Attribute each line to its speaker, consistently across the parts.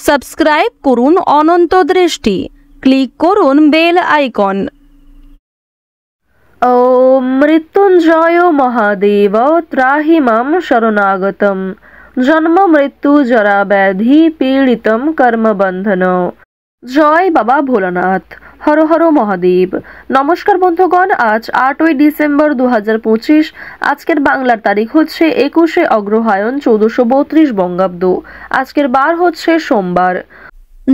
Speaker 1: Subscribe করুন অনন্ত দৃষ্টি, click করুন বেল আইকন।
Speaker 2: ওম মৃত্যুঞ্জয় মহাদেব ত্রাহি মাম শরণাগতম জন্ম মৃত্যু জরা ব্যাধি পীড়িতম কর্মবন্ধন। জয় বাবা ভোলানাথ, হর হর মহাদেব। নমস্কার বন্ধুগণ, আজ 8ই ডিসেম্বর 2025। আজকের বাংলার তারিখ হচ্ছে 21শে অগ্রহায়ণ 1432 বঙ্গাব্দ। আজকের বার হচ্ছে সোমবার।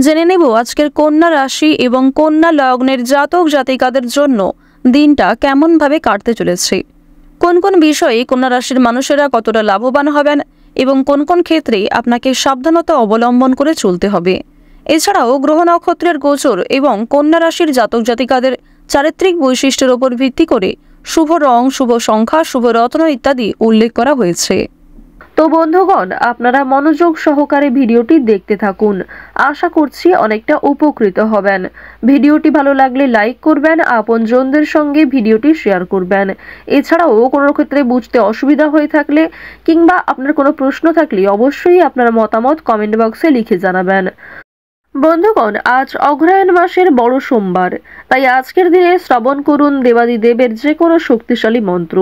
Speaker 1: জেনে নেব আজকের কন্যা রাশি এবং কন্যা লগ্নের জাতক জাতিকাদের জন্য দিনটা কেমনভাবে কাটতে চলেছে, কোন কোন বিষয়ে কন্যা রাশির মানুষেরা কতটা লাভবান হবেন এবং কোন কোন ক্ষেত্রে আপনাকে সাবধানতা অবলম্বন করে চলতে হবে। এছাড়াও গ্রহ নক্ষত্রের গোচর এবং কন্যা রাশির জাতক জাতিকাদের চারিত্রিক বৈশিষ্ট্যের উপর ভিত্তি করে শুভ রং, শুভ সংখ্যা, শুভ রত্ন ইত্যাদি উল্লেখ করা হয়েছে।
Speaker 2: তো বন্ধুগণ, আপনারা মনোযোগ সহকারে ভিডিওটি দেখতে থাকুন। আশা করছি অনেকটা উপকৃত হবেন। ভিডিওটি ভালো লাগলে লাইক করবেন, আপনজনদের সঙ্গে ভিডিওটি শেয়ার করবেন। এছাড়াও কোনো ক্ষেত্রে বুঝতে অসুবিধা হয়ে থাকলে কিংবা আপনার কোনো প্রশ্ন থাকলে অবশ্যই আপনার মতামত কমেন্ট বক্সে লিখে জানাবেন। বন্ধুগণ, আজ অগ্রহায়ণ মাসের বড় সোমবার, তাই আজকের দিনে শ্রবণ করুন দেবাদিদেবের যে কোনো শক্তিশালী মন্ত্র।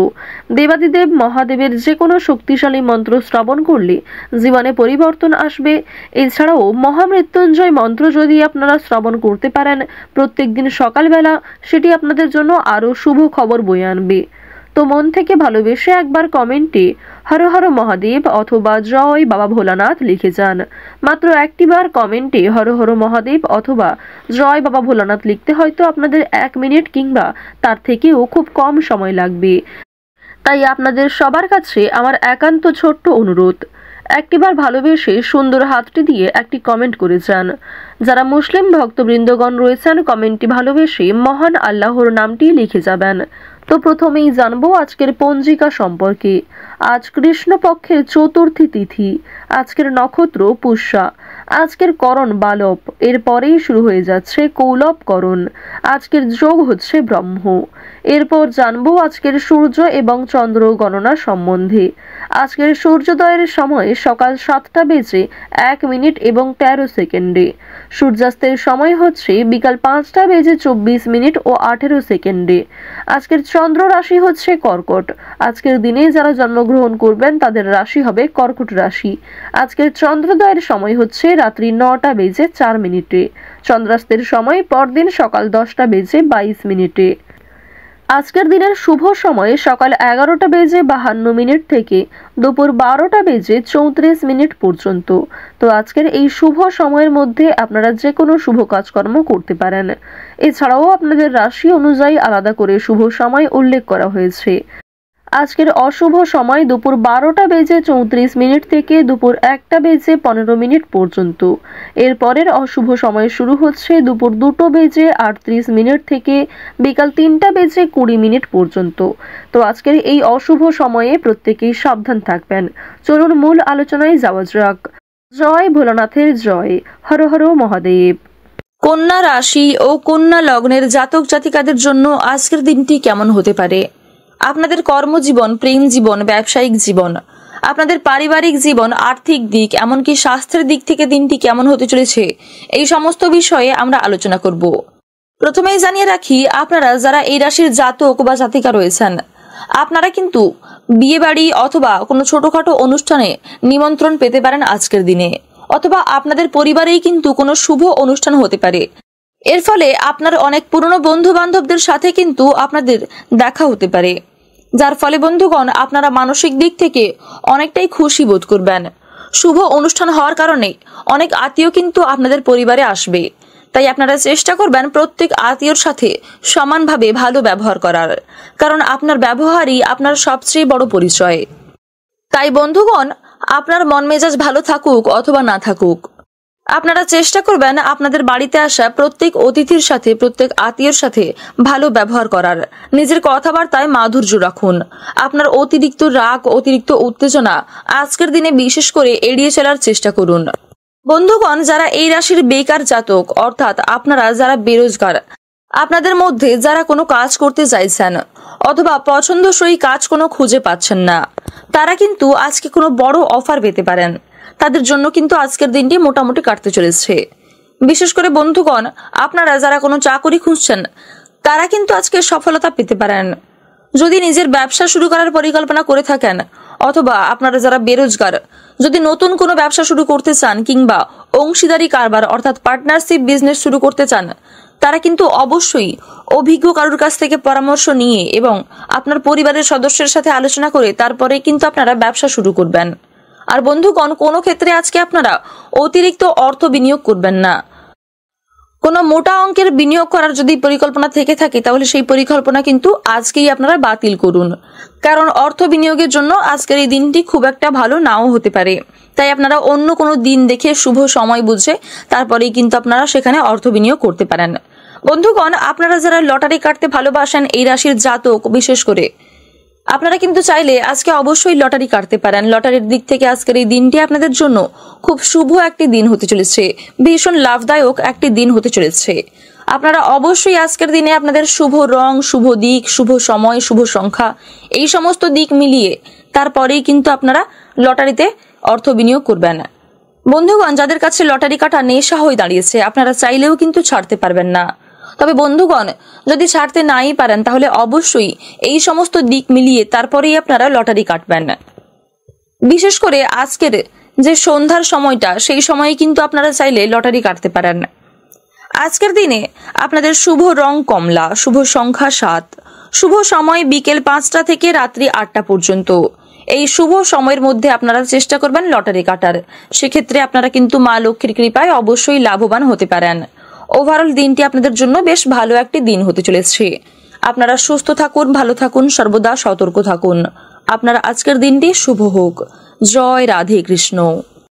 Speaker 2: দেবাদিদেব মহাদেবের যে কোনো শক্তিশালী মন্ত্র শ্রবণ করলে জীবনে পরিবর্তন আসবে। এছাড়াও মহামৃত্যুঞ্জয় মন্ত্র যদি আপনারা শ্রবণ করতে পারেন প্রত্যেকদিন সকালবেলা, সেটি আপনাদের জন্য আরও শুভ খবর বয়ে আনবে। তো মন থেকে ভালোবেসে একবার কমেন্টে হর হর মহাদেব অথবা জয় বাবা ভোলানাথ লিখে যান। মাত্র একটিবার কমেন্টে হর হর মহাদেব অথবা জয় বাবা ভোলানাথ লিখতে হয়তো আপনাদের 1 মিনিট কিংবা তার থেকেও খুব কম সময় লাগবে। তাই আপনাদের সবার কাছে আমার একান্ত ছোট্ট অনুরোধ, একটিবার ভালোবেসে সুন্দর হাতটি দিয়ে একটি কমেন্ট করে যান। যারা মুসলিম ভক্তবৃন্দগণ রয়েছেন, কমেন্টটি ভালোবেসে মহান আল্লাহর নামটি লিখে যাবেন। তো প্রথমেই জানবো আজকের পঞ্জিকা সম্পর্কে। আজ কৃষ্ণপক্ষের চতুর্থী তিথি, আজকের নক্ষত্র পুষ্যা, আজকের করণ বালব, এরপরেই শুরু হয়ে যাচ্ছে কৌলব করণ। আজকের যোগ হচ্ছে ব্রহ্ম। এরপর জানবো আজকের সূর্য এবং চন্দ্র গণনা সম্বন্ধে। আজকের সূর্যোদয়ের সময় সকাল 7টা বেজে 1 মিনিট এবং 13 সেকেন্ডে। সূর্যাস্তের সময় হচ্ছে বিকাল 5টা বেজে 24 মিনিট ও 18 সেকেন্ডে। আজকের চন্দ্র রাশি হচ্ছে কর্কট। আজকের দিনে যারা জন্মগ্রহণ করবেন তাদের রাশি হবে কর্কট রাশি। আজকের চন্দ্রোদয়ের সময় হচ্ছে রাত্রি 9টা বেজে 4 মিনিটে। চন্দ্রাস্তের সময় পরদিন সকাল 10টা বেজে 22 মিনিটে। আজকের দিনের শুভ সময় সকাল 11টা বেজে 52 মিনিট থেকে দুপুর 12টা বেজে 34 মিনিট পর্যন্ত। তো আজকের এই শুভ সময়ের মধ্যে আপনারা যে কোনো শুভ কাজকর্ম করতে পারেন। এছাড়াও আপনাদের রাশি অনুযায়ী আলাদা করে শুভ সময় উল্লেখ করা হয়েছে। আজকের অশুভ সময় দুপুর 12টা বেজে 34 মিনিট থেকে দুপুর 1টা বেজে 15 মিনিট পর্যন্ত। এরপরের অশুভ সময় শুরু হচ্ছে দুপুর 2টো বেজে 38 মিনিট থেকে বিকাল 3টা বেজে 20 মিনিট পর্যন্ত। তো আজকের এই অশুভ সময়ে প্রত্যেকেই সাবধান থাকবেন। চলুন মূল আলোচনায় যাওয়া যাক। জয় ভোলানাথের জয়, হর হর মহাদেব।
Speaker 1: কন্যা রাশি ও কন্যা লগ্নের জাতক জাতিকাদের জন্য আজকের দিনটি কেমন হতে পারে? আপনাদের কর্মজীবন, প্রেম জীবন, ব্যবসায়িক জীবন, আপনাদের পারিবারিক জীবন, আর্থিক দিক, এমনকি স্বাস্থ্যের দিক থেকে দিনটি কেমন হতে চলেছে, এই সমস্ত বিষয়ে আমরা আলোচনা করব। প্রথমেই জানিয়ে রাখি, আপনারা যারা এই রাশির জাতক বা জাতিকা রয়েছেন, আপনারা কিন্তু বিয়ে বাড়ি অথবা কোনো ছোটখাটো অনুষ্ঠানে নিমন্ত্রণ পেতে পারেন আজকের দিনে, অথবা আপনাদের পরিবারেই কিন্তু কোনো শুভ অনুষ্ঠান হতে পারে। এর ফলে আপনার অনেক পুরনো বন্ধু বান্ধবদের সাথে কিন্তু আপনাদের দেখা হতে পারে, যার ফলে বন্ধুগণ আপনারা মানসিক দিক থেকে অনেকটাই খুশি বোধ করবেন। শুভ অনুষ্ঠান হওয়ার কারণে অনেক আত্মীয় কিন্তু আপনাদের পরিবারে আসবে, তাই আপনারা চেষ্টা করবেন প্রত্যেক আত্মীয়র সাথে সমানভাবে ভালো ব্যবহার করার, কারণ আপনার ব্যবহারই আপনার সবচেয়ে বড় পরিচয়। তাই বন্ধুগণ, আপনার মন মেজাজ ভালো থাকুক অথবা না থাকুক, আপনারা চেষ্টা করবেন আপনাদের বাড়িতে আসা প্রত্যেক অতিথির সাথে, প্রত্যেক আত্মীয়ের সাথে ভালো ব্যবহার করার। নিজের কথাবার্তায় মাধুর্য রাখুন। আপনার অতিরিক্ত রাগ, অতিরিক্ত উত্তেজনা আজকের দিনে বিশেষ করে এড়িয়ে চলার চেষ্টা করুন। বন্ধুগণ, যারা এই রাশির বেকার জাতক, অর্থাৎ আপনারা যারা বেরোজগার, আপনাদের মধ্যে যারা কোনো কাজ করতে চাইছেন অথবা পছন্দসই কাজ কোনো খুঁজে পাচ্ছেন না, তারা কিন্তু আজকে কোনো বড় অফার পেতে পারেন। তাদের জন্য কিন্তু আজকের দিনটি মোটামুটি কাটতে চলেছে। বিশেষ করে বন্ধুগণ, আপনারা যারা কোনো চাকরি খুঁজছেন তারা কিন্তু আজকে সফলতা পেতে পারেন। যদি নিজের ব্যবসা শুরু করার পরিকল্পনা করে থাকেন, অথবা আপনারা যারা বেরোজগার যদি নতুন কোনো ব্যবসা শুরু করতে চান কিংবা অংশীদারি কারবার অর্থাৎ পার্টনারশিপ বিজনেস শুরু করতে চান, তারা কিন্তু অবশ্যই অভিজ্ঞ কারোর কাছ থেকে পরামর্শ নিয়ে এবং আপনার পরিবারের সদস্যের সাথে আলোচনা করে তারপরে কিন্তু আপনারা ব্যবসা শুরু করবেন। আর বন্ধুগণ, কোনো ক্ষেত্রে আজকে আপনারা অতিরিক্ত অর্থ বিনিয়োগ করবেন না। কোনো মোটা অঙ্কের বিনিয়োগ করার যদি পরিকল্পনা থেকে থাকে তাহলে সেই পরিকল্পনা কিন্তু আজকেই আপনারা বাতিল করুন, কারণ অর্থ বিনিয়োগের জন্য আজকের এই দিনটি খুব একটা ভালো নাও হতে পারে। তাই আপনারা অন্য কোনো দিন দেখে শুভ সময় বুঝে তারপরেই কিন্তু আপনারা সেখানে অর্থ বিনিয়োগ করতে পারেন। বন্ধুগণ, আপনারা যারা লটারি কাটতে ভালোবাসেন, এই রাশির জাতক বিশেষ করে, আপনারা কিন্তু চাইলে আজকে অবশ্যই লটারি কাটতে পারেন। লটারির দিক থেকে আজকের এই দিনটি আপনাদের জন্য খুব শুভ একটি দিন হতে চলেছে, ভীষণ লাভদায়ক একটি দিন হতে চলেছে। আপনারা অবশ্যই আজকের দিনে আপনাদের শুভ রং, শুভ দিক, শুভ সময়, শুভ সংখ্যা এই সমস্ত দিক মিলিয়ে তারপরেই কিন্তু আপনারা লটারিতে অর্থ বিনিয়োগ করবেন। বন্ধুগণ, যাদের কাছে লটারি কাটা নেশা হয়ে দাঁড়িয়েছে, আপনারা চাইলেও কিন্তু ছাড়তে পারবেন না। তবে বন্ধুগণ, যদি ছাড়তে নাই পারেন তাহলে অবশ্যই এই সমস্ত দিক মিলিয়ে তারপরেই আপনারা লটারি কাটবেন। বিশেষ করে আজকের যে সন্ধ্যার সময়টা, সেই সময়ে কিন্তু আপনারা চাইলে লটারি কাটতে পারেন। আজকের দিনে আপনাদের শুভ রং কমলা, শুভ সংখ্যা 7, শুভ সময় বিকেল 5টা থেকে রাত্রি 8টা পর্যন্ত। এই শুভ সময়ের মধ্যে আপনারা চেষ্টা করবেন লটারি কাটার। সেক্ষেত্রে আপনারা কিন্তু মা লক্ষ্মীর কৃপায় অবশ্যই লাভবান হতে পারেন। ওভারঅল দিনটি আপনাদের জন্য বেশ ভালো একটি দিন হতে চলেছে। আপনারা সুস্থ থাকুন, ভালো থাকুন, সর্বদা সতর্ক থাকুন। আপনার আজকের দিনটি শুভ হোক। জয় রাধে কৃষ্ণ।